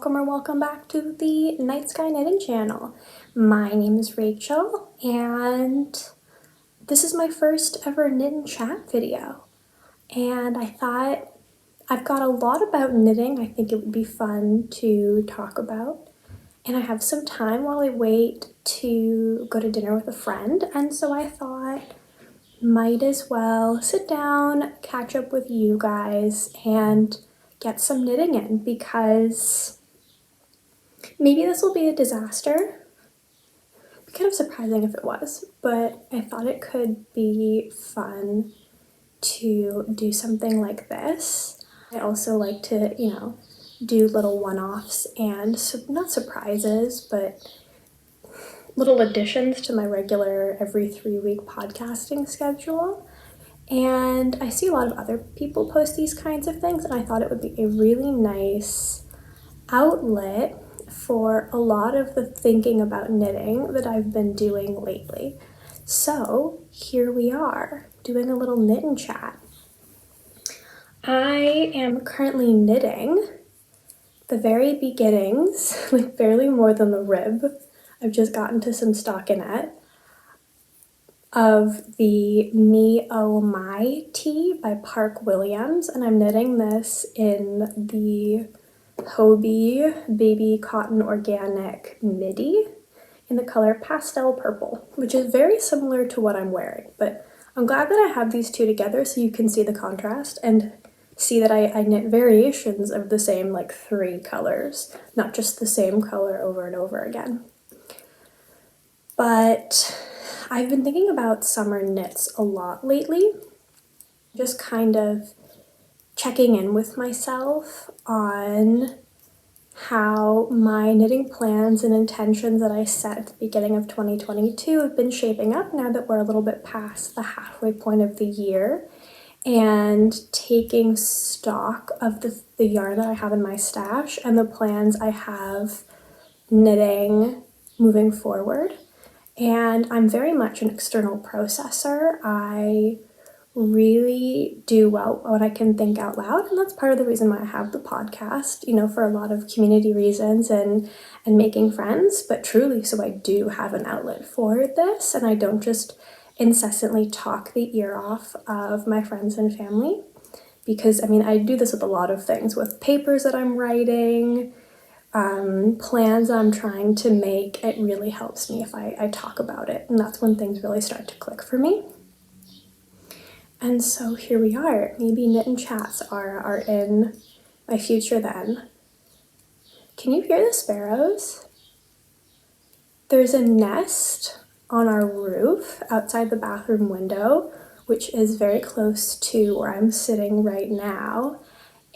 welcome back to the Night Sky Knitting channel. My name is Rachel and this is my first ever knit and chat video. And I thought I've got a lot about knitting I think it would be fun to talk about. And I have some time while I wait to go to dinner with a friend, and so I thought might as well sit down, catch up with you guys, and get some knitting in, because maybe this will be a disaster. It'd be kind of surprising if it was, but I thought it could be fun to do something like this. I also like to, do little one-offs and not surprises, but little additions to my regular every 3-week podcasting schedule. And I see a lot of other people post these kinds of things, and I thought it would be a really nice outlet for a lot of the thinking about knitting that I've been doing lately. So here we are, doing a little knit and chat. I am currently knitting the very beginnings, like barely more than the rib. I've just gotten to some stockinette of the Me Oh My tee by Park Williams, and I'm knitting this in the Hobie Baby Cotton Organic Midi in the color Pastel Purple, which is very similar to what I'm wearing, but I'm glad that I have these two together so you can see the contrast and see that I knit variations of the same 3 colors, not just the same color over and over again. But I've been thinking about summer knits a lot lately, just kind of checking in with myself on how my knitting plans and intentions that I set at the beginning of 2022 have been shaping up now that we're a little bit past the halfway point of the year, and taking stock of the yarn that I have in my stash and the plans I have knitting moving forward. And I'm very much an external processor. I really do well when I can think out loud, and that's part of the reason why I have the podcast, for a lot of community reasons and making friends, but truly so I do have an outlet for this, and I don't just incessantly talk the ear off of my friends and family, because I do this with a lot of things, with papers that I'm writing, plans I'm trying to make. It really helps me if I talk about it, and that's when things really start to click for me. And so here we are. Maybe knit and chats are in my future then. Can you hear the sparrows? There's a nest on our roof outside the bathroom window, which is very close to where I'm sitting right now.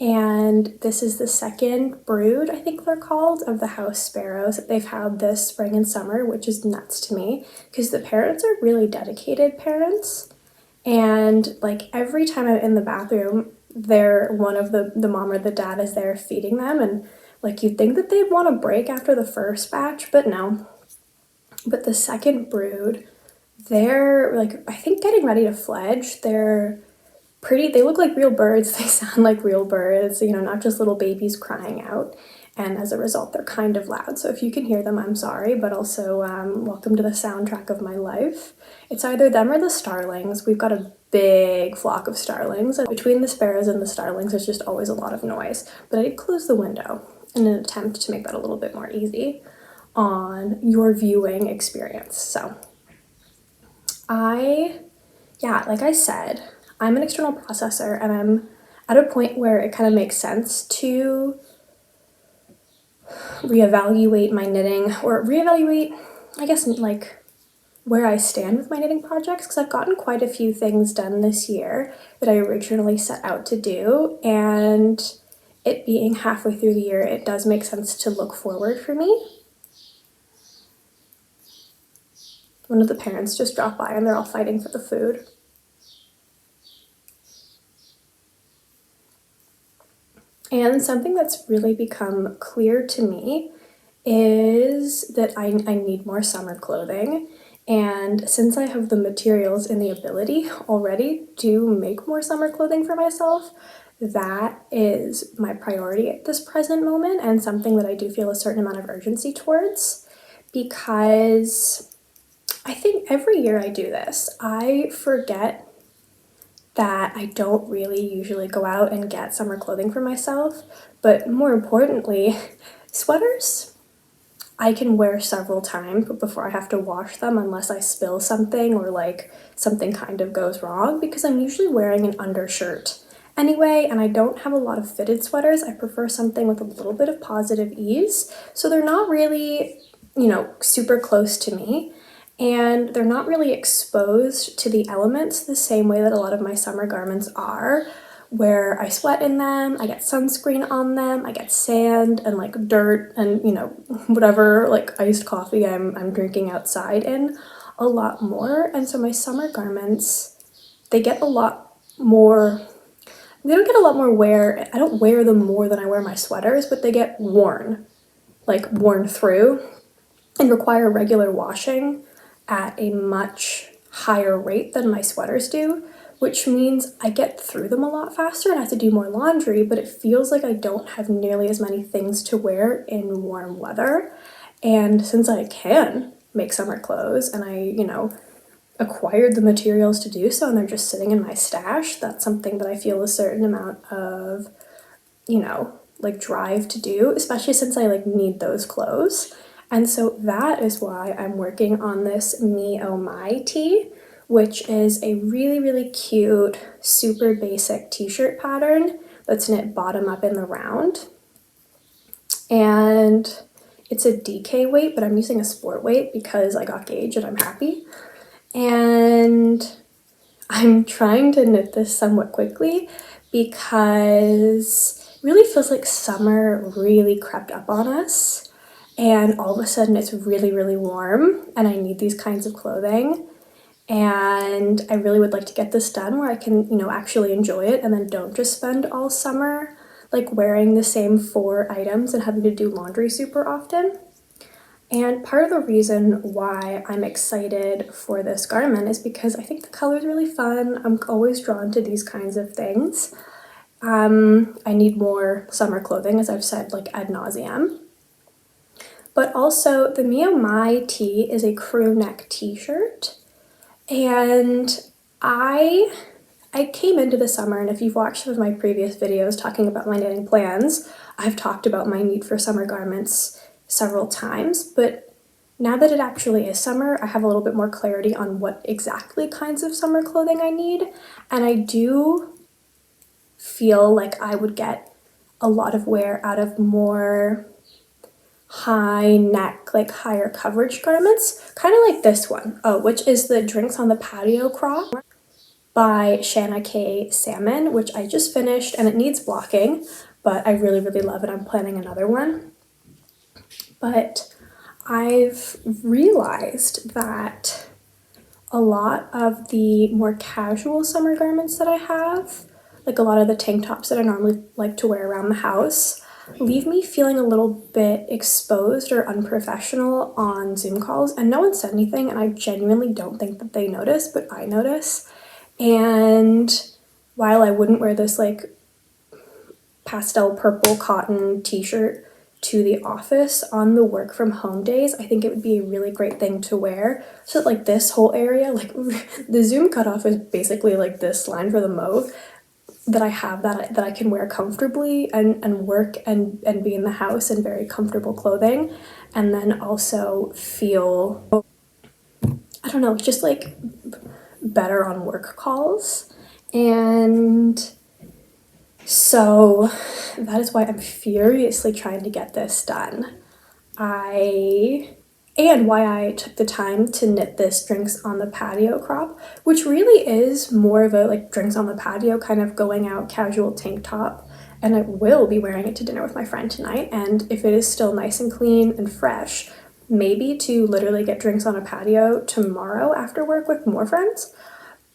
And this is the second brood, I think they're called, of the house sparrows that they've had this spring and summer, which is nuts to me because the parents are really dedicated parents. And every time I'm in the bathroom, one of the mom or the dad is there feeding them, and you'd think that they'd want a break after the first batch, but no. But the second brood, they're I think getting ready to fledge. They're pretty, they look like real birds, they sound like real birds, not just little babies crying out, and as a result they're kind of loud. So if you can hear them, I'm sorry, but also welcome to the soundtrack of my life. It's either them or the starlings. We've got a big flock of starlings, and between the sparrows and the starlings there's just always a lot of noise. But I did close the window in an attempt to make that a little bit more easy on your viewing experience. So like I said, I'm an external processor, and I'm at a point where it kind of makes sense to reevaluate my knitting, or reevaluate, I guess, where I stand with my knitting projects, because I've gotten quite a few things done this year that I originally set out to do, and it being halfway through the year, it does make sense to look forward for me. One of the parents just dropped by and they're all fighting for the food. And something that's really become clear to me is that I need more summer clothing. And since I have the materials and the ability already to make more summer clothing for myself, that is my priority at this present moment, and something that I do feel a certain amount of urgency towards, because I think every year I do this, I forget that I don't really usually go out and get summer clothing for myself, but more importantly, sweaters I can wear several times before I have to wash them unless I spill something or like something kind of goes wrong, because I'm usually wearing an undershirt anyway, and I don't have a lot of fitted sweaters. I prefer something with a little bit of positive ease, so they're not really, super close to me, and they're not really exposed to the elements the same way that a lot of my summer garments are, where I sweat in them, I get sunscreen on them, I get sand and like dirt and whatever like iced coffee I'm drinking outside in a lot more. And so my summer garments, they get a lot more, they don't get a lot more wear. I don't wear them more than I wear my sweaters, but they get worn through and require regular washing at a much higher rate than my sweaters do, which means I get through them a lot faster and I have to do more laundry, but it feels like I don't have nearly as many things to wear in warm weather. And since I can make summer clothes and I, acquired the materials to do so and they're just sitting in my stash, that's something that I feel a certain amount of, drive to do, especially since I need those clothes. And so that is why I'm working on this Me Oh My tee, which is a really, really cute, super basic t-shirt pattern that's knit bottom up in the round. And it's a DK weight, but I'm using a sport weight because I got gauge and I'm happy. And I'm trying to knit this somewhat quickly because it really feels like summer really crept up on us. And all of a sudden it's really, really warm and I need these kinds of clothing. And I really would like to get this done where I can, actually enjoy it and then don't just spend all summer wearing the same 4 items and having to do laundry super often. And part of the reason why I'm excited for this garment is because I think the color is really fun. I'm always drawn to these kinds of things. I need more summer clothing, as I've said ad nauseum. But also the Me Oh My tee is a crew neck t-shirt. And I came into the summer, and if you've watched some of my previous videos talking about my knitting plans, I've talked about my need for summer garments several times, but now that it actually is summer, I have a little bit more clarity on what exactly kinds of summer clothing I need, and I do feel like I would get a lot of wear out of more high neck, higher coverage garments, kind of like this one, which is the Drinks on the Patio crop by Shanna K. Salmon, which I just finished, and it needs blocking, but I really, really love it. I'm planning another one. But I've realized that a lot of the more casual summer garments that I have, a lot of the tank tops that I normally like to wear around the house, leave me feeling a little bit exposed or unprofessional on Zoom calls, and no one said anything, and I genuinely don't think that they notice, but I notice. And while I wouldn't wear this pastel purple cotton t-shirt to the office on the work from home days, I think it would be a really great thing to wear. So that this whole area, the Zoom cutoff is basically this line for the mauve that I have that I can wear comfortably and work and be in the house in very comfortable clothing, and then also feel, I don't know, just better on work calls. And so that is why I'm furiously trying to get this done. And why I took the time to knit this Drinks on the Patio crop, which really is more of a Drinks on the Patio kind of going out casual tank top, and I will be wearing it to dinner with my friend tonight, and if it is still nice and clean and fresh, maybe to literally get drinks on a patio tomorrow after work with more friends.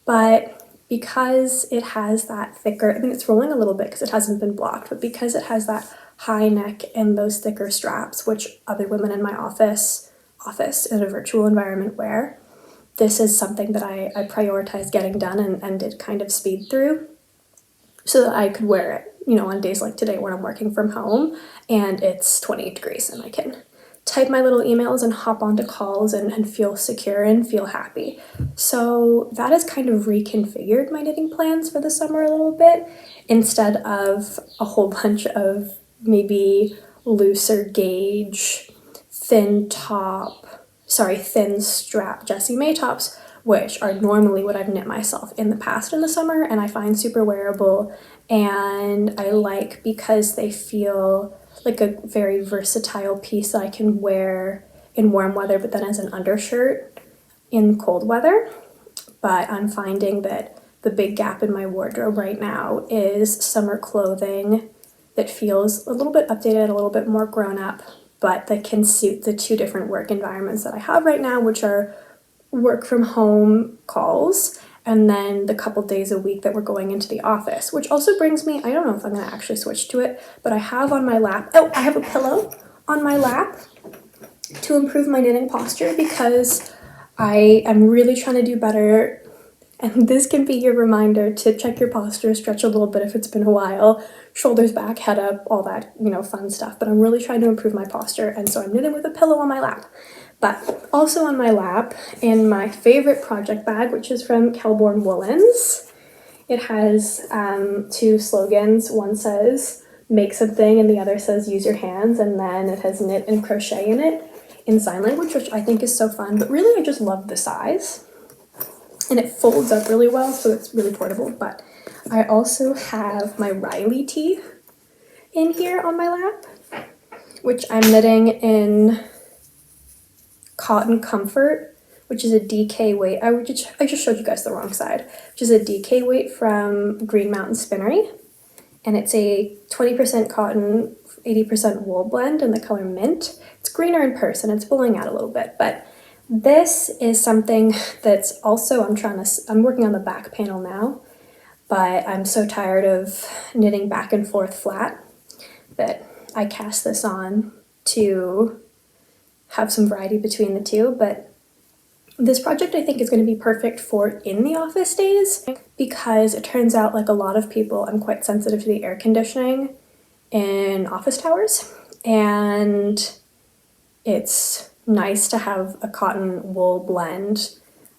But because it has that thicker, it's rolling a little bit because it hasn't been blocked, but because it has that high neck and those thicker straps, which other women in my office in a virtual environment wear, this is something that I prioritize getting done and did kind of speed through. so that I could wear it, you know, on days like today when I'm working from home and it's 28 degrees and I can type my little emails and hop onto calls and feel secure and feel happy. So that has kind of reconfigured my knitting plans for the summer a little bit, instead of a whole bunch of maybe looser gauge, thin strap Jessie May tops, which are normally what I've knit myself in the past in the summer and I find super wearable and I like because they feel like a very versatile piece that I can wear in warm weather but then as an undershirt in cold weather. But I'm finding that the big gap in my wardrobe right now is summer clothing that feels a little bit updated, a little bit more grown up, but that can suit the two different work environments that I have right now, which are work from home calls and then the couple days a week that we're going into the office, which also brings me, I don't know if I'm going to actually switch to it, but I have on my lap, I have a pillow on my lap to improve my knitting posture because I am really trying to do better. And this can be your reminder to check your posture, stretch a little bit if it's been a while, shoulders back, head up, all that, you know, fun stuff. But I'm really trying to improve my posture, and so I'm knitting with a pillow on my lap. But also on my lap, in my favorite project bag, which is from Kelborn Woolens, it has two slogans. One says, make something, and the other says, use your hands, and then it has knit and crochet in it in sign language, which I think is so fun. But really, I just love the size. And it folds up really well, so it's really portable. But I also have my Riley tee in here on my lap, which I'm knitting in Cotton Comfort, which is a DK weight. I just showed you guys the wrong side, which is a DK weight from Green Mountain Spinnery. And it's a 20% cotton, 80% wool blend in the color Mint. It's greener in person, it's blowing out a little bit, but this is something that's also, I'm working on the back panel now, but I'm so tired of knitting back and forth flat that I cast this on to have some variety between the two. But this project I think is going to be perfect for in the office days because it turns out, like a lot of people, I'm quite sensitive to the air conditioning in office towers, and it's nice to have a cotton wool blend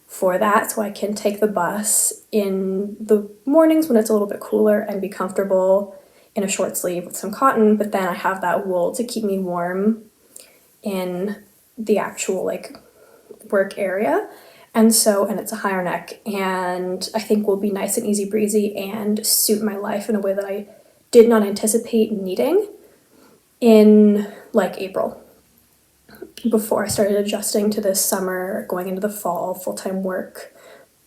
for that, so I can take the bus in the mornings when it's a little bit cooler and be comfortable in a short sleeve with some cotton, but then I have that wool to keep me warm in the actual like work area. And it's a higher neck, and I think will be nice and easy breezy and suit my life in a way that I did not anticipate needing in like April, before I started adjusting to this summer, going into the fall, full-time work,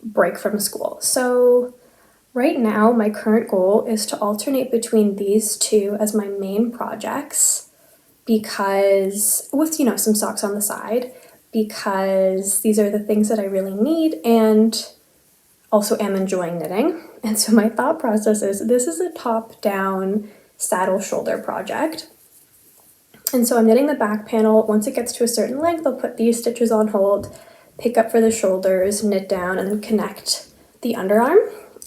break from school. So right now, my current goal is to alternate between these two as my main projects, because with, you know, some socks on the side, because these are the things that I really need and also am enjoying knitting. And so my thought process is, this is a top-down saddle shoulder project. And so I'm knitting the back panel. Once it gets to a certain length, I'll put these stitches on hold, pick up for the shoulders, knit down, and then connect the underarm.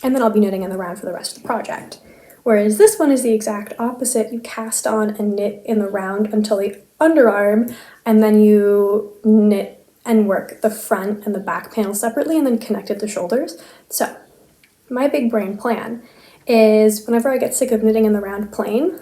And then I'll be knitting in the round for the rest of the project. Whereas this one is the exact opposite. You cast on and knit in the round until the underarm, and then you knit and work the front and the back panel separately and then connect at the shoulders. So my big brain plan is whenever I get sick of knitting in the round plain,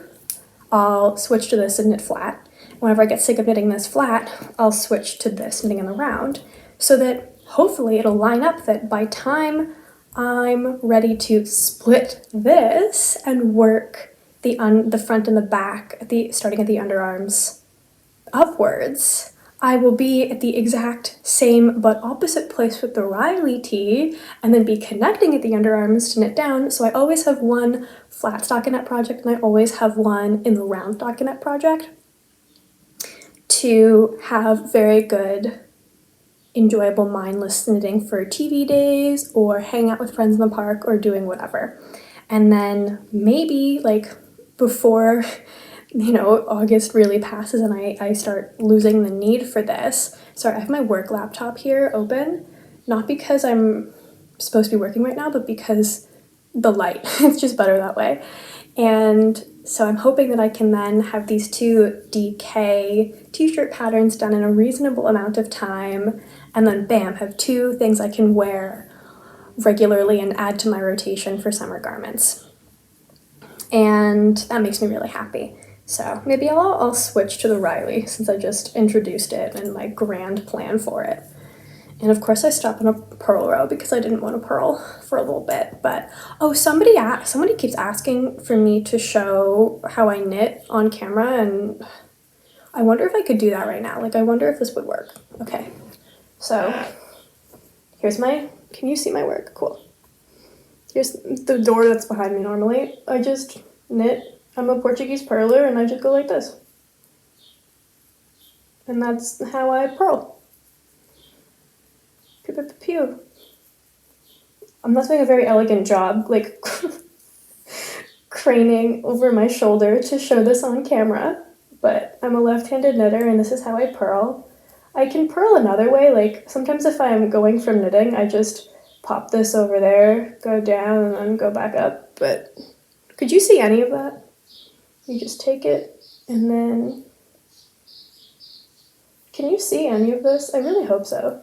I'll switch to this and knit flat. Whenever I get sick of knitting this flat, I'll switch to this knitting in the round, so that hopefully it'll line up that by time I'm ready to split this and work the front and the back, starting at the underarms upwards, I will be at the exact same but opposite place with the Riley tee, and then be connecting at the underarms to knit down. So I always have one flat stockinette project and I always have one in the round stockinette project to have very good, enjoyable, mindless knitting for TV days or hang out with friends in the park or doing whatever. And then maybe like before, you know, August really passes and I start losing the need for this. Sorry, I have my work laptop here open, not because I'm supposed to be working right now, but because the light. It's just better that way. And so I'm hoping that I can then have these 2 DK t-shirt patterns done in a reasonable amount of time, and then bam, have 2 things I can wear regularly and add to my rotation for summer garments. And that makes me really happy. So maybe I'll switch to the Riley since I just introduced it and my grand plan for it. And of course I stopped on a purl row because I didn't want to purl for a little bit. But oh, somebody keeps asking for me to show how I knit on camera, and I wonder if I could do that right now. Like, I wonder if this would work. Okay, so here's can you see my work? Cool. Here's the door that's behind me normally. I just knit. I'm a Portuguese purler and I just go like this. And that's how I purl. Pew, pew, pew, pew. I'm not doing a very elegant job, like craning over my shoulder to show this on camera, but I'm a left-handed knitter and this is how I purl. I can purl another way, like sometimes if I'm going from knitting, I just pop this over there, go down, and then go back up, but could you see any of that? You just take it, and then... Can you see any of this? I really hope so.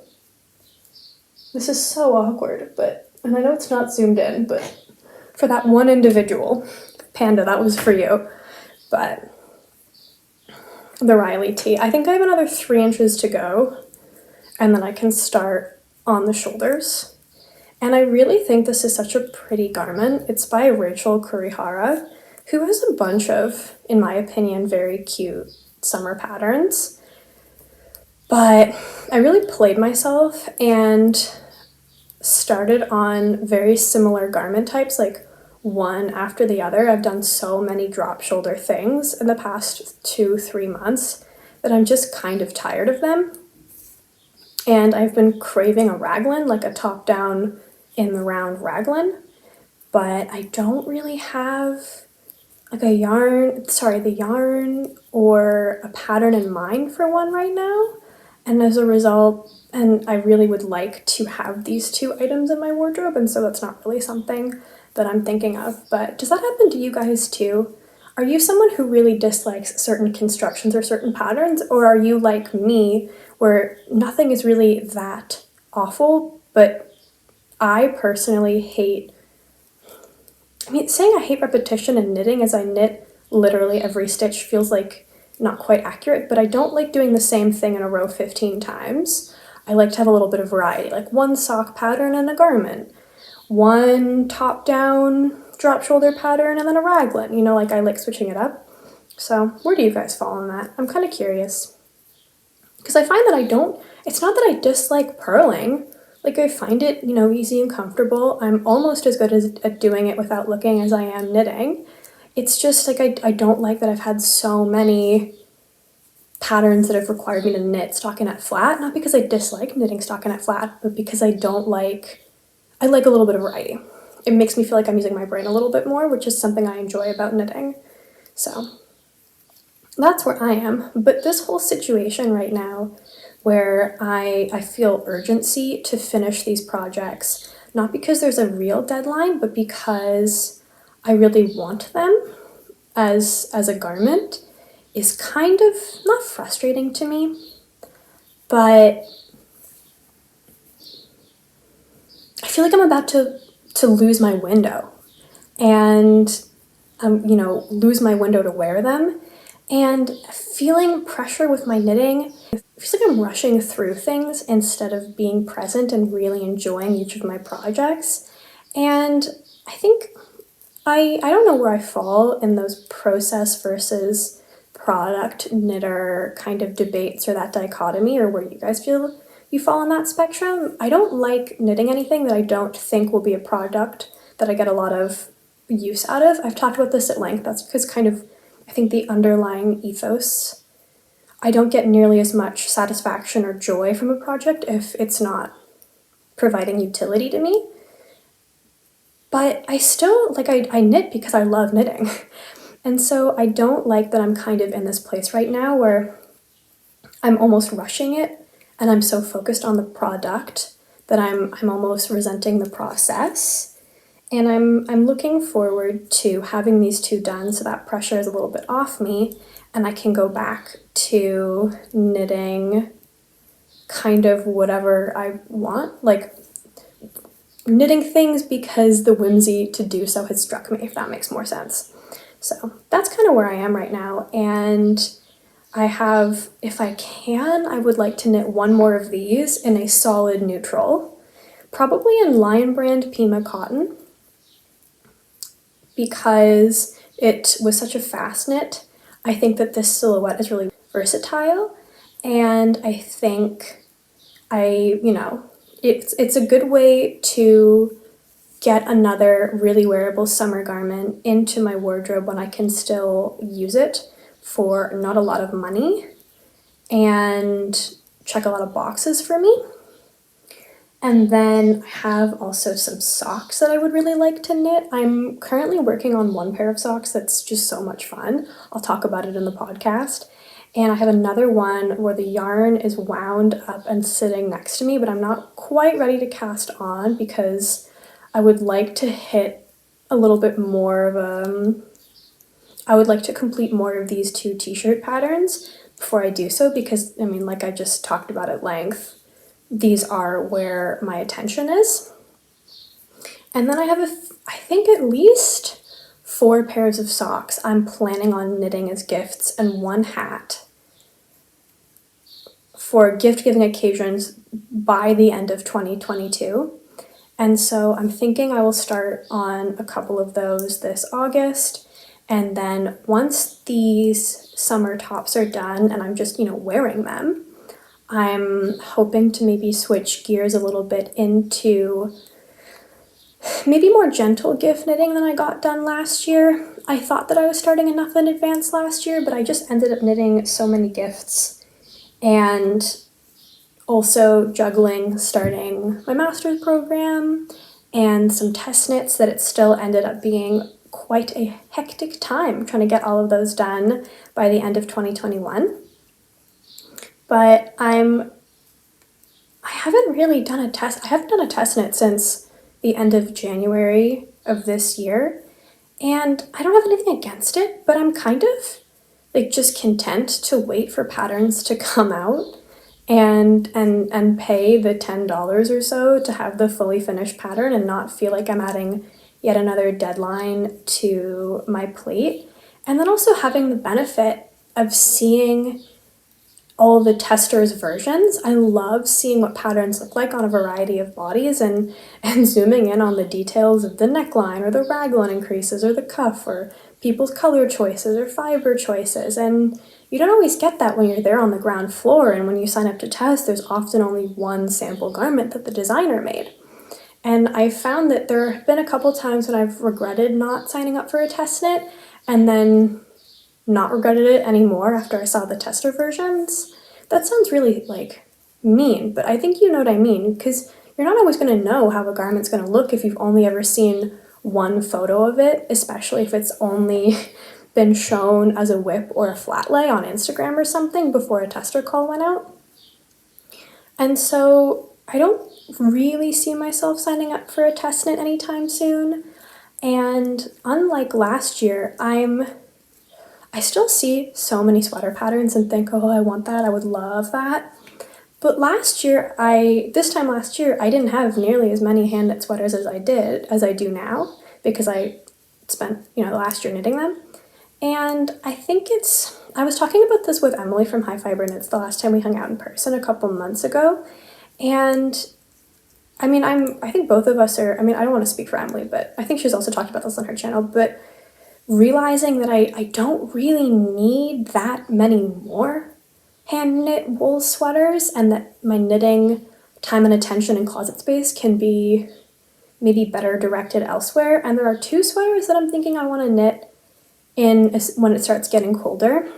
This is so awkward, and I know it's not zoomed in, but for that one individual, Panda, that was for you. But the Riley tee, I think I have another 3 inches to go, and then I can start on the shoulders. And I really think this is such a pretty garment. It's by Rachel Kurihara, who has a bunch of, in my opinion, very cute summer patterns. But I really played myself and started on very similar garment types, like one after the other. I've done so many drop shoulder things in the past 2-3 months that I'm just kind of tired of them. And I've been craving a raglan, like a top down in the round raglan, but I don't really have like the yarn or a pattern in mind for one right now. And as a result, and I really would like to have these 2 items in my wardrobe, and so that's not really something that I'm thinking of. But does that happen to you guys too? Are you someone who really dislikes certain constructions or certain patterns, or are you like me, where nothing is really that awful, but I personally hate... saying I hate repetition in knitting, as I knit literally every stitch, feels like not quite accurate, but I don't like doing the same thing in a row 15 times. I like to have a little bit of variety, like one sock pattern and a garment, one top-down drop shoulder pattern and then a raglan, like I like switching it up. So where do you guys fall on that? I'm kind of curious. Because I find that it's not that I dislike purling. Like, I find it, easy and comfortable. I'm almost as good at doing it without looking as I am knitting. It's just, like, I don't like that I've had so many patterns that have required me to knit stockinette flat. Not because I dislike knitting stockinette flat, but because I like a little bit of variety. It makes me feel like I'm using my brain a little bit more, which is something I enjoy about knitting. So that's where I am. But this whole situation right now, where I feel urgency to finish these projects, not because there's a real deadline, but because I really want them as a garment, is kind of not frustrating to me, but I feel like I'm about to lose my window and lose my window to wear them, and feeling pressure with my knitting. It feels like I'm rushing through things instead of being present and really enjoying each of my projects. And I think I don't know where I fall in those process versus product knitter kind of debates, or that dichotomy, or where you guys feel you fall on that spectrum. I don't like knitting anything that I don't think will be a product that I get a lot of use out of. I've talked about this at length. That's because kind of, I think, the underlying ethos. I don't get nearly as much satisfaction or joy from a project if it's not providing utility to me. But I still, I knit because I love knitting. And so I don't like that I'm kind of in this place right now where I'm almost rushing it, and I'm so focused on the product that I'm almost resenting the process. And I'm looking forward to having these two done so that pressure is a little bit off me and I can go back to knitting kind of whatever I want, like knitting things because the whimsy to do so has struck me, if that makes more sense. So that's kind of where I am right now, and I have, if I can, I would like to knit one more of these in a solid neutral, probably in Lion Brand Pima cotton, because it was such a fast knit. I think that this silhouette is really versatile, and I think it's a good way to get another really wearable summer garment into my wardrobe when I can still use it for not a lot of money and check a lot of boxes for me. And then I have also some socks that I would really like to knit. I'm currently working on one pair of socks that's just so much fun. I'll talk about it in the podcast. And I have another one where the yarn is wound up and sitting next to me, but I'm not quite ready to cast on because I would like to hit a little bit more of I would like to complete more of these two t-shirt patterns before I do so, because I mean, like I just talked about at length, these are where my attention is. And then I have I think at least 4 pairs of socks I'm planning on knitting as gifts, and one hat for gift-giving occasions by the end of 2022. And so I'm thinking I will start on a couple of those this August, and then once these summer tops are done and I'm just, wearing them, I'm hoping to maybe switch gears a little bit into maybe more gentle gift knitting than I got done last year. I thought that I was starting enough in advance last year, but I just ended up knitting so many gifts and also juggling starting my master's program and some test knits that it still ended up being quite a hectic time trying to get all of those done by the end of 2021. But I haven't really done a test. I haven't done a test knit since the end of January of this year, and I don't have anything against it, but I'm kind of just content to wait for patterns to come out and pay the $10 or so to have the fully finished pattern and not feel like I'm adding yet another deadline to my plate. And then also having the benefit of seeing all the testers' versions. I love seeing what patterns look like on a variety of bodies and zooming in on the details of the neckline or the raglan increases or the cuff or people's color choices or fiber choices. And you don't always get that when you're there on the ground floor, and when you sign up to test, there's often only one sample garment that the designer made. And I found that there have been a couple times when I've regretted not signing up for a test knit and then not regretted it anymore after I saw the tester versions. That sounds really mean, but I think you know what I mean, because you're not always going to know how a garment's going to look if you've only ever seen one photo of it, especially if it's only been shown as a whip or a flat lay on Instagram or something before a tester call went out. And so I don't really see myself signing up for a test knit anytime soon. And unlike last year, I still see so many sweater patterns and think, oh, I want that, I would love that. But this time last year, I didn't have nearly as many hand knit sweaters as I do now, because I spent, last year knitting them. And I think I was talking about this with Emily from High Fiber Knits the last time we hung out in person a couple months ago. And I mean, I think both of us are, I don't want to speak for Emily, but I think she's also talked about this on her channel, but realizing that I don't really need that many more hand knit wool sweaters, and that my knitting time and attention and closet space can be maybe better directed elsewhere. And there are 2 sweaters that I'm thinking I want to knit when it starts getting colder,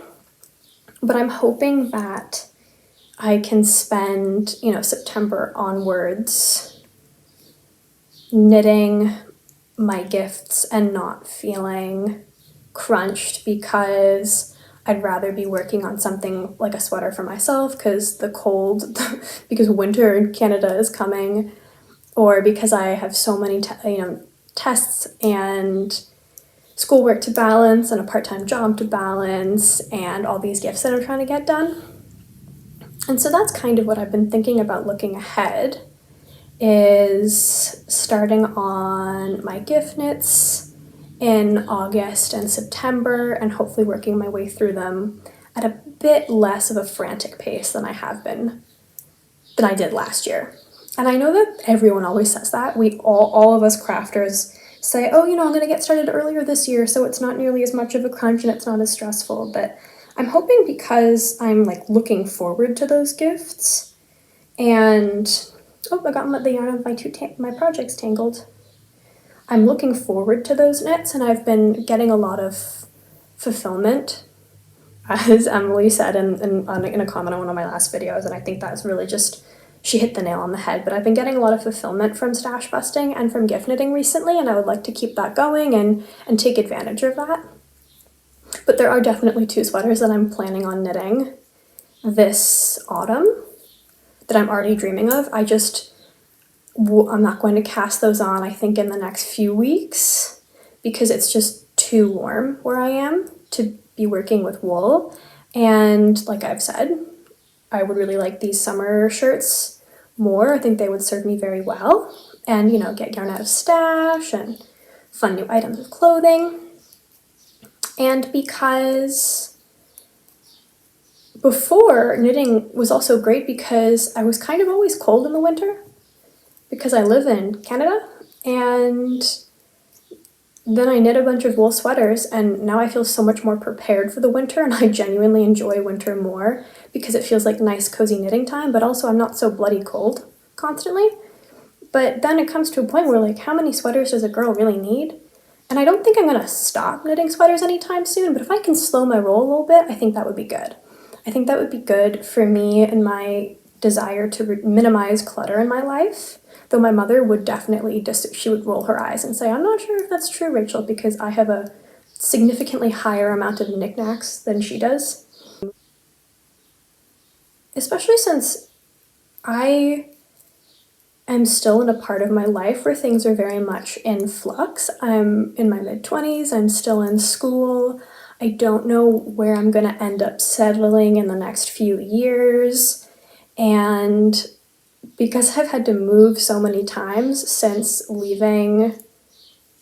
but I'm hoping that I can spend, September onwards knitting my gifts and not feeling crunched, because I'd rather be working on something like a sweater for myself because because winter in Canada is coming, or because I have so many tests and schoolwork to balance and a part-time job to balance and all these gifts that I'm trying to get done. And so that's kind of what I've been thinking about looking ahead, is starting on my gift knits in August and September and hopefully working my way through them at a bit less of a frantic pace than I did last year. And I know that everyone always says that. We all of us crafters say, oh, I'm going to get started earlier this year, so it's not nearly as much of a crunch and it's not as stressful. But I'm hoping, because I'm looking forward to those gifts, and I got the yarn of my projects tangled. I'm looking forward to those knits, and I've been getting a lot of fulfillment, as Emily said in a comment on one of my last videos, and I think that's really she hit the nail on the head. But I've been getting a lot of fulfillment from stash busting and from gift knitting recently, and I would like to keep that going and take advantage of that. But there are definitely 2 sweaters that I'm planning on knitting this autumn that I'm already dreaming of. I'm not going to cast those on, I think, in the next few weeks because it's just too warm where I am to be working with wool. And like I've said, I would really like these summer shirts more. I think they would serve me very well and, get yarn out of stash and fun new items of clothing. And because before, knitting was also great because I was kind of always cold in the winter because I live in Canada, and then I knit a bunch of wool sweaters, and now I feel so much more prepared for the winter, and I genuinely enjoy winter more because it feels like nice, cozy knitting time, but also I'm not so bloody cold constantly. But then it comes to a point where, how many sweaters does a girl really need? And I don't think I'm going to stop knitting sweaters anytime soon, but if I can slow my roll a little bit, I think that would be good. I think that would be good for me and my desire to minimize clutter in my life. Though my mother would definitely she would roll her eyes and say, I'm not sure if that's true, Rachel, because I have a significantly higher amount of knickknacks than she does. Especially since I am still in a part of my life where things are very much in flux. I'm in my mid-20s, I'm still in school. I don't know where I'm going to end up settling in the next few years. And because I've had to move so many times since leaving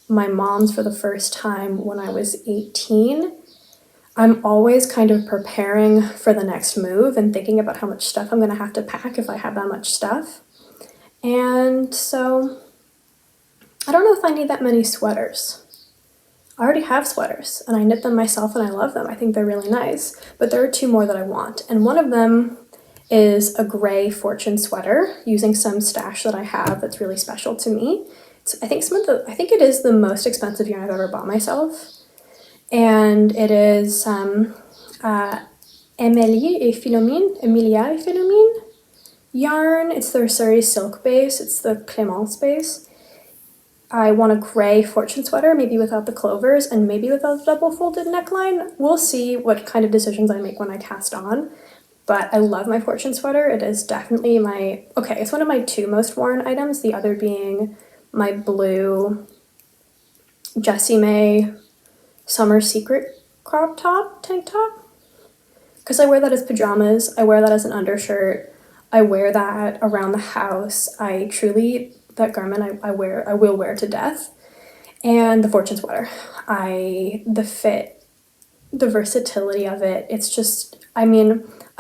my mom's for the first time when I was 18, I'm always kind of preparing for the next move and thinking about how much stuff I'm going to have to pack if I have that much stuff. And so I don't know if I need that many sweaters. I already have sweaters and I knit them myself and I love them. I think they're really nice, but there are 2 more that I want. And one of them is a gray fortune sweater using some stash that I have that's really special to me. I think it is the most expensive yarn I've ever bought myself. And it is Emilia et Philomene yarn. It's their Surrey silk base. It's the Clémence base. I want a gray fortune sweater, maybe without the clovers and maybe without the double folded neckline. We'll see what kind of decisions I make when I cast on. But I love my fortune sweater. It is definitely it's one of my 2 most worn items, the other being my blue Jessie May Summer Secret tank top. Because I wear that as pajamas, I wear that as an undershirt, I wear that around the house. That garment I will wear to death. And the fortune sweater, the fit, the versatility of it, it's just, I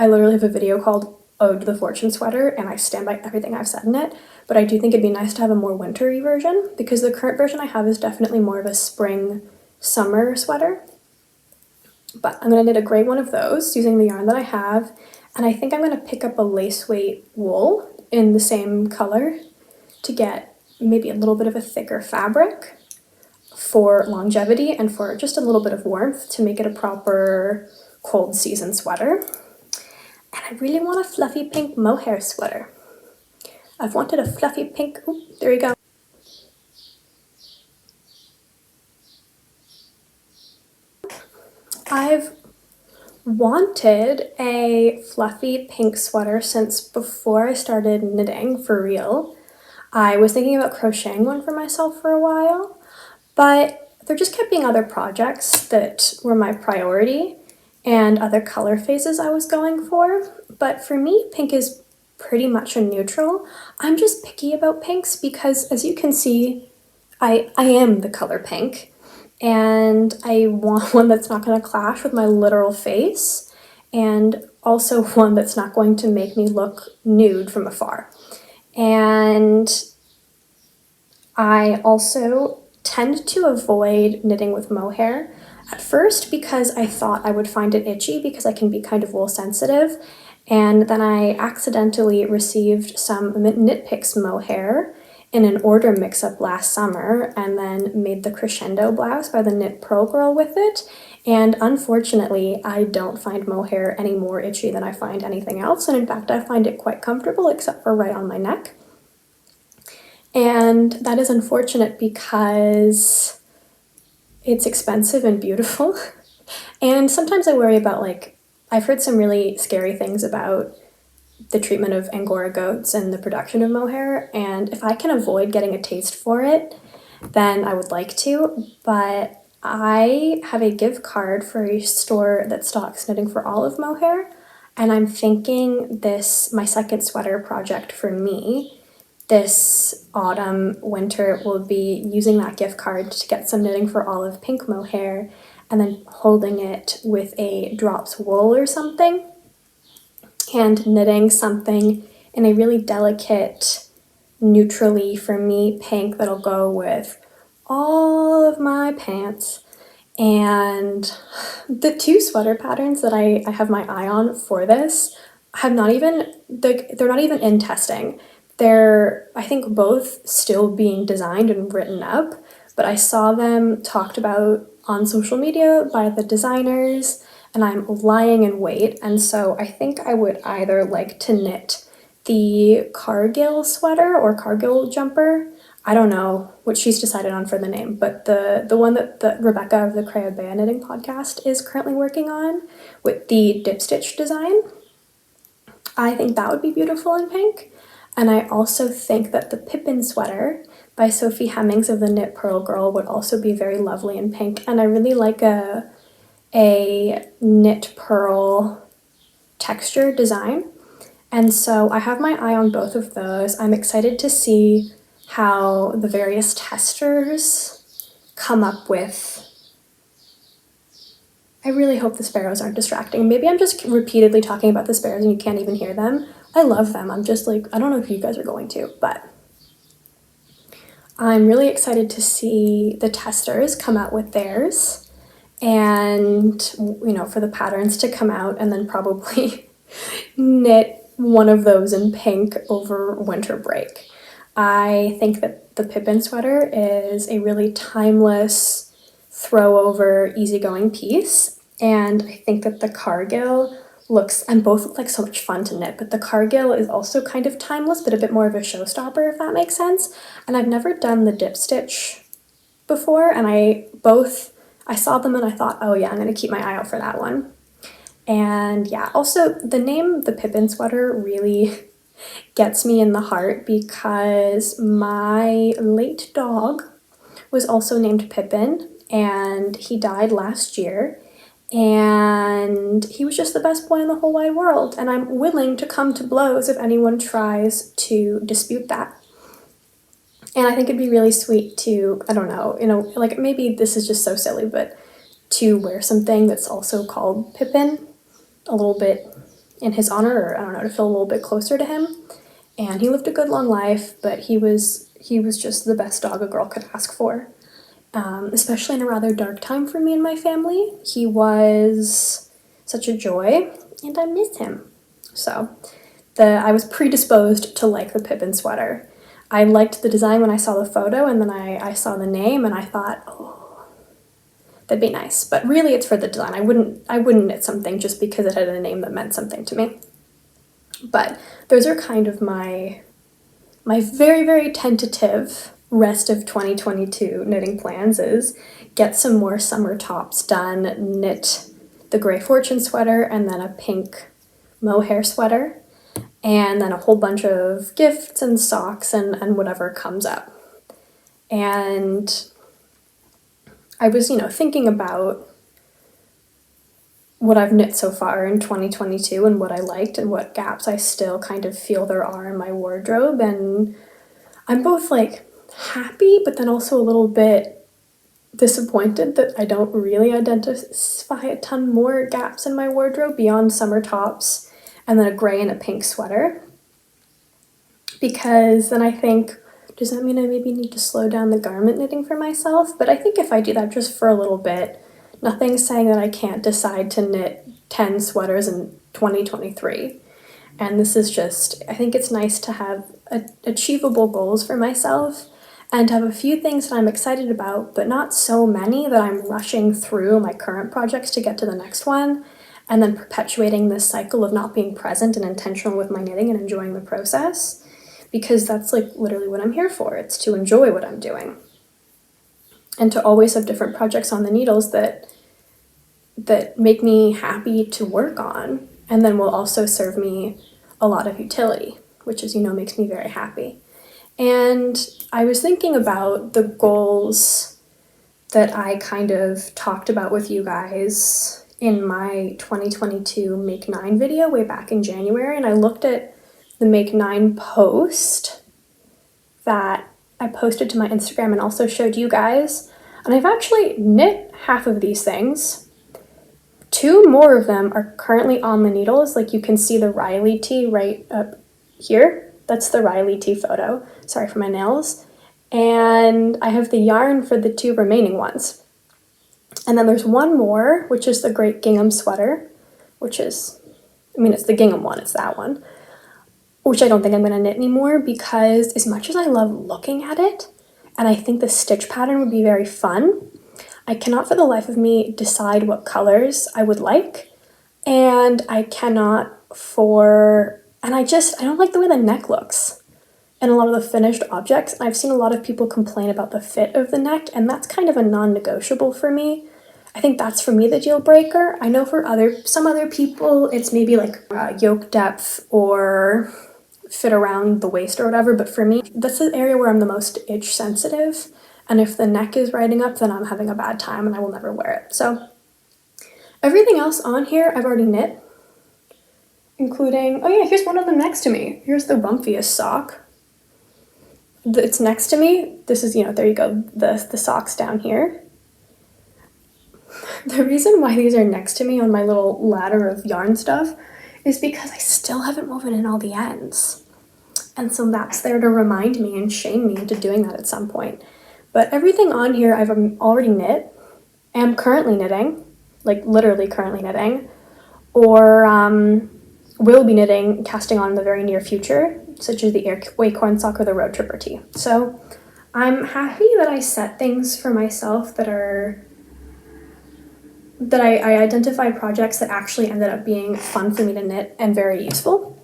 literally have a video called Ode to the Fortune Sweater, and I stand by everything I've said in it, but I do think it'd be nice to have a more wintry version, because the current version I have is definitely more of a spring-summer sweater. But I'm going to knit a gray one of those using the yarn that I have, and I think I'm going to pick up a lace weight wool in the same color to get maybe a little bit of a thicker fabric for longevity and for just a little bit of warmth to make it a proper cold season sweater. And I really want a fluffy pink mohair sweater. I've wanted a fluffy pink, there you go. I've wanted a fluffy pink sweater since before I started knitting for real. I was thinking about crocheting one for myself for a while, But there just kept being other projects that were my priority and other color phases I was going for. But for me, pink is pretty much a neutral. I'm just picky about pinks because, as you can see, I am the color pink, and I want one that's not going to clash with my literal face, and also one that's not going to make me look nude from afar. And I also tend to avoid knitting with mohair at first because I thought I would find it itchy because I can be kind of wool sensitive, and then I accidentally received some Knit Picks mohair in an order mix-up last summer and then made the crescendo blouse by the Knit Pearl Girl with it, and unfortunately I don't find mohair any more itchy than I find anything else, and in fact I find it quite comfortable except for right on my neck. And that is unfortunate because it's expensive and beautiful. And sometimes I worry about, like, I've heard some really scary things about the treatment of Angora goats and the production of mohair, and if I can avoid getting a taste for it, then I would like to. But I have a gift card for a store that stocks Knitting for Olive mohair, and I'm thinking this, my second sweater project for me, this autumn, winter, will be using that gift card to get some Knitting for Olive pink mohair and then holding it with a drops wool or something and knitting something in a really delicate, neutrally, for me, pink that'll go with all of my pants. And the two sweater patterns that I have my eye on for this have not even, they're not even in testing. They're, I think, both still being designed and written up, but I saw them talked about on social media by the designers, and I'm lying in wait, and so I think I would either like to knit the Cargill sweater or Cargill jumper. I don't know what she's decided on for the name, but the one that Rebecca of the Crayabea Knitting podcast is currently working on with the dip stitch design, I think that would be beautiful in pink. And I also think that the Pippin sweater by Sophie Hemmings of the Knit Pearl Girl would also be very lovely in pink. And I really like a knit pearl texture design. And so I have my eye on both of those. I'm excited to see how the various testers come up with. I really hope the sparrows aren't distracting. Maybe I'm just repeatedly talking about the sparrows and you can't even hear them. I love them. I'm just like, I don't know if you guys are going to, but I'm really excited to see the testers come out with theirs and, you know, for the patterns to come out and then probably knit one of those in pink over winter break. I think that the Pippin sweater is a really timeless, throw-over, easygoing piece, and I think that the Cargill looks, and both look like so much fun to knit, but the Cargill is also kind of timeless, but a bit more of a showstopper, if that makes sense. And I've never done the dip stitch before, and I saw them and I thought, oh yeah, I'm gonna keep my eye out for that one. And yeah, also the name, the Pippin sweater, really gets me in the heart because my late dog was also named Pippin, and he died last year, and he was just the best boy in the whole wide world, and I'm willing to come to blows if anyone tries to dispute that. And I think it'd be really sweet to, I don't know, you know, like maybe this is just so silly, but to wear something that's also called Pippin a little bit in his honor, or I don't know, to feel a little bit closer to him. And he lived a good long life, but he was just the best dog a girl could ask for. Especially in a rather dark time for me and my family. He was such a joy, and I miss him. So I was predisposed to like the Pippin sweater. I liked the design when I saw the photo, and then I saw the name, and I thought, oh, that'd be nice. But really, it's for the design. I wouldn't knit something just because it had a name that meant something to me. But those are kind of my very, very tentative rest of 2022 knitting plans is get some more summer tops done, knit the Gray Fortune sweater, and then a pink mohair sweater, and then a whole bunch of gifts and socks and whatever comes up. And I was, thinking about what I've knit so far in 2022 and what I liked and what gaps I still kind of feel there are in my wardrobe. And I'm both like happy, but then also a little bit disappointed that I don't really identify a ton more gaps in my wardrobe beyond summer tops and then a gray and a pink sweater. Because then I think, does that mean I maybe need to slow down the garment knitting for myself? But I think if I do that just for a little bit, nothing's saying that I can't decide to knit 10 sweaters in 2023. And this is just, I think it's nice to have achievable goals for myself and have a few things that I'm excited about, but not so many that I'm rushing through my current projects to get to the next one, and then perpetuating this cycle of not being present and intentional with my knitting and enjoying the process, because that's like literally what I'm here for. It's to enjoy what I'm doing and to always have different projects on the needles that make me happy to work on, and then will also serve me a lot of utility, which, as you know, makes me very happy. And I was thinking about the goals that I kind of talked about with you guys in my 2022 Make 9 video way back in January, and I looked at the Make 9 post that I posted to my Instagram and also showed you guys, and I've actually knit half of these things. 2 more of them are currently on the needles. Like, you can see the Riley tee right up here. That's the Riley tee photo. Sorry for my nails. And I have the yarn for the 2 remaining ones. And then there's one more, which is the Great Gingham sweater, which is, it's the gingham one, it's that one, which I don't think I'm going to knit anymore, because as much as I love looking at it, and I think the stitch pattern would be very fun, I cannot for the life of me decide what colors I would like, and I don't like the way the neck looks and a lot of the finished objects. I've seen a lot of people complain about the fit of the neck, and that's kind of a non-negotiable for me. I think that's for me the deal breaker. I know for some other people it's maybe like yoke depth or fit around the waist or whatever, but for me that's the area where I'm the most itch sensitive, and if the neck is riding up, then I'm having a bad time and I will never wear it. So everything else on here I've already knit, including, oh yeah, here's one of them next to me. Here's the rumpiest sock. It's next to me. This is, there you go, the socks down here. The reason why these are next to me on my little ladder of yarn stuff is because I still haven't woven in all the ends. And so that's there to remind me and shame me into doing that at some point. But everything on here I've already knit, am currently knitting, like literally currently knitting, or will be knitting, casting on in the very near future, such as the Acorn sock or the Road Tripper tee. So I'm happy that I set things for myself that I identified projects that actually ended up being fun for me to knit and very useful.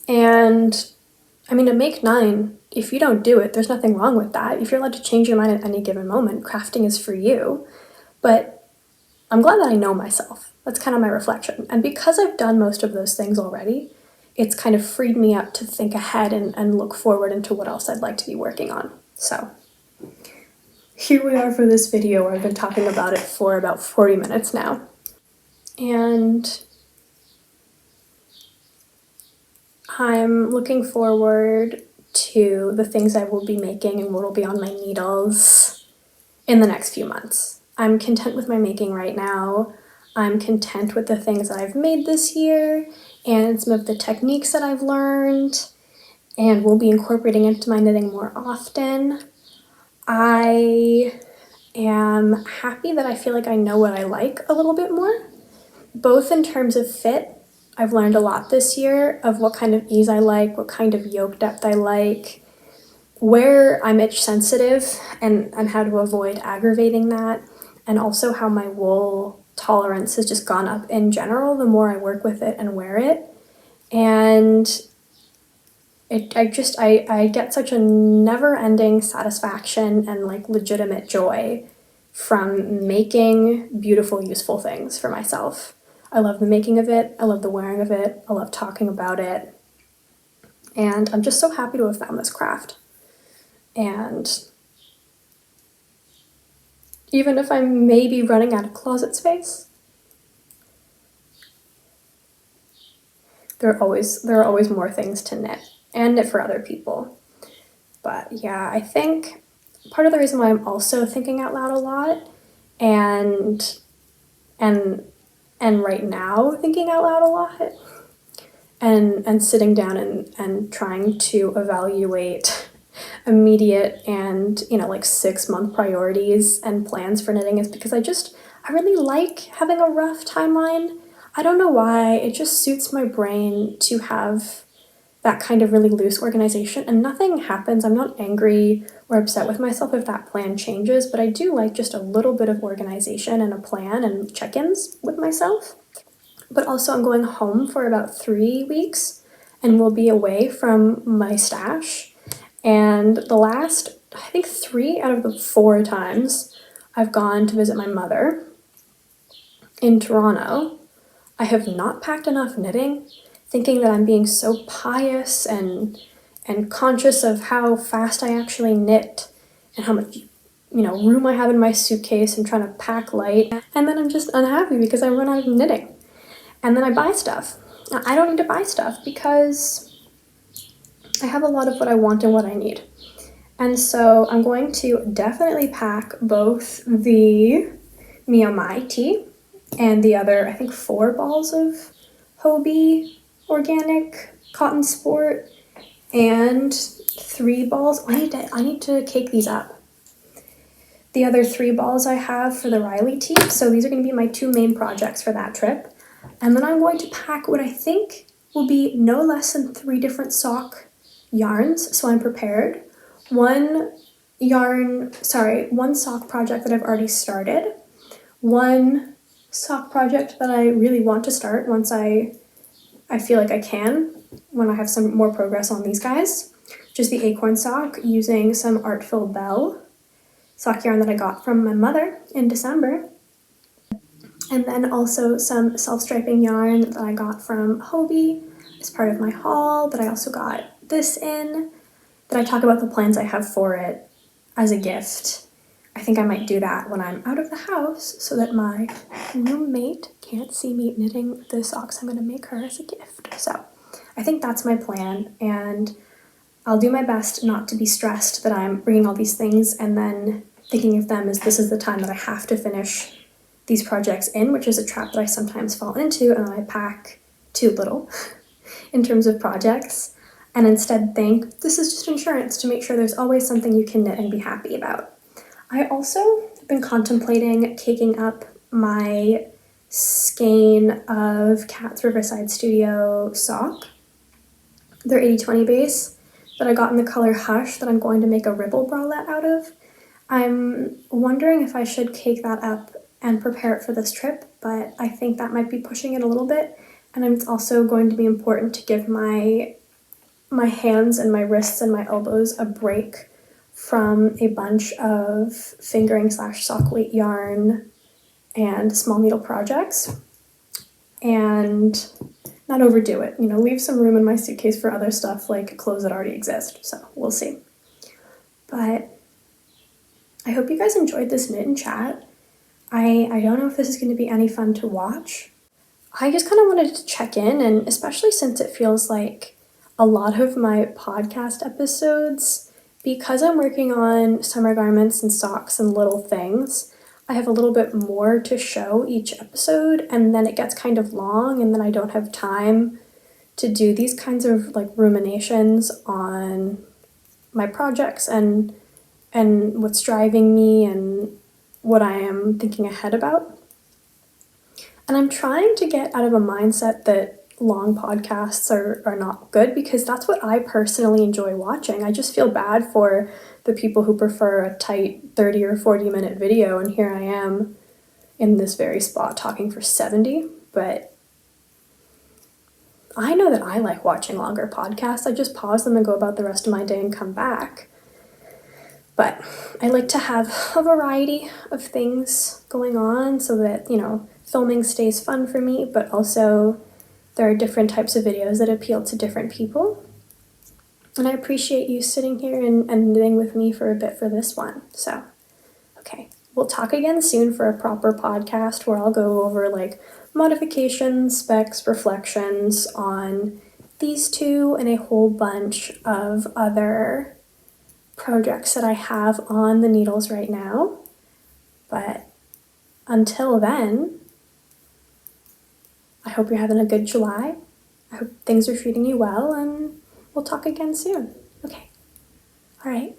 And a Make 9, if you don't do it, there's nothing wrong with that. If you're allowed to change your mind at any given moment, crafting is for you. But I'm glad that I know myself. That's kind of my reflection. And because I've done most of those things already, it's kind of freed me up to think ahead and look forward into what else I'd like to be working on. So here we are for this video where I've been talking about it for about 40 minutes now. And I'm looking forward to the things I will be making and what will be on my needles in the next few months. I'm content with my making right now. I'm content with the things that I've made this year and some of the techniques that I've learned and will be incorporating into my knitting more often. I am happy that I feel like I know what I like a little bit more, both in terms of fit. I've learned a lot this year of what kind of ease I like, what kind of yoke depth I like, where I'm itch sensitive and how to avoid aggravating that, and also how my wool tolerance has just gone up in general the more I work with it and wear it. And I get such a never-ending satisfaction and like legitimate joy from making beautiful, useful things for myself. I love the making of it, I love the wearing of it, I love talking about it, and I'm just so happy to have found this craft. And even if I'm maybe running out of closet space. There are always more things to knit, and knit for other people. But yeah, I think part of the reason why I'm also thinking out loud a lot and right now thinking out loud a lot and sitting down and trying to evaluate immediate and, you know, like 6-month priorities and plans for knitting is because I really like having a rough timeline. I don't know why, it just suits my brain to have that kind of really loose organization, and nothing happens. I'm not angry or upset with myself if that plan changes, but I do like just a little bit of organization and a plan and check-ins with myself. But also I'm going home for about 3 weeks and will be away from my stash. And the last, I think 3 out of the 4 times I've gone to visit my mother in Toronto, I have not packed enough knitting, thinking that I'm being so pious and conscious of how fast I actually knit and how much, you know, room I have in my suitcase and trying to pack light. And then I'm just unhappy because I run out of knitting. And then I buy stuff. I don't need to buy stuff because I have a lot of what I want and what I need. And so I'm going to definitely pack both the Mio Mai tea and the other, I think 4 balls of Hobie organic cotton sport and 3 balls. I need to cake these up. The other 3 balls I have for the Riley tea. So these are going to be my 2 main projects for that trip. And then I'm going to pack what I think will be no less than 3 different sock yarns, so I'm prepared. One sock project that I've already started. One sock project that I really want to start once I feel like I can, when I have some more progress on these guys. Just the acorn sock using some Artful Belle sock yarn that I got from my mother in December. And then also some self-striping yarn that I got from Hobie as part of my haul, that I also got this in, that I talk about the plans I have for it as a gift. I think I might do that when I'm out of the house so that my roommate can't see me knitting the socks I'm going to make her as a gift. So I think that's my plan, and I'll do my best not to be stressed that I'm bringing all these things and then thinking of them as this is the time that I have to finish these projects in, which is a trap that I sometimes fall into, and I pack too little in terms of projects, and instead think this is just insurance to make sure there's always something you can knit and be happy about. I also have been contemplating caking up my skein of Kat's Riverside Studio sock. They're 80/20 base that I got in the color Hush that I'm going to make a ribble bralette out of. I'm wondering if I should cake that up and prepare it for this trip, but I think that might be pushing it a little bit, and it's also going to be important to give my hands and my wrists and my elbows a break from a bunch of fingering / sock weight yarn and small needle projects, and not overdo it, you know, leave some room in my suitcase for other stuff like clothes that already exist. So we'll see. But I hope you guys enjoyed this knit and chat. I don't know if this is going to be any fun to watch. I just kind of wanted to check in, and especially since it feels like a lot of my podcast episodes, because I'm working on summer garments and socks and little things, I have a little bit more to show each episode, and then it gets kind of long, and then I don't have time to do these kinds of like ruminations on my projects and what's driving me and what I am thinking ahead about. And I'm trying to get out of a mindset that long podcasts are not good, because that's what I personally enjoy watching. I just feel bad for the people who prefer a tight 30 or 40 minute video, and here I am in this very spot talking for 70. But I know that I like watching longer podcasts. I just pause them and go about the rest of my day and come back. But I like to have a variety of things going on so that, you know, filming stays fun for me, but also there are different types of videos that appeal to different people. And I appreciate you sitting here and knitting with me for a bit for this one. So, okay, we'll talk again soon for a proper podcast where I'll go over like modifications, specs, reflections on these two and a whole bunch of other projects that I have on the needles right now. But until then, I hope you're having a good July. I hope things are treating you well, and we'll talk again soon. Okay. All right.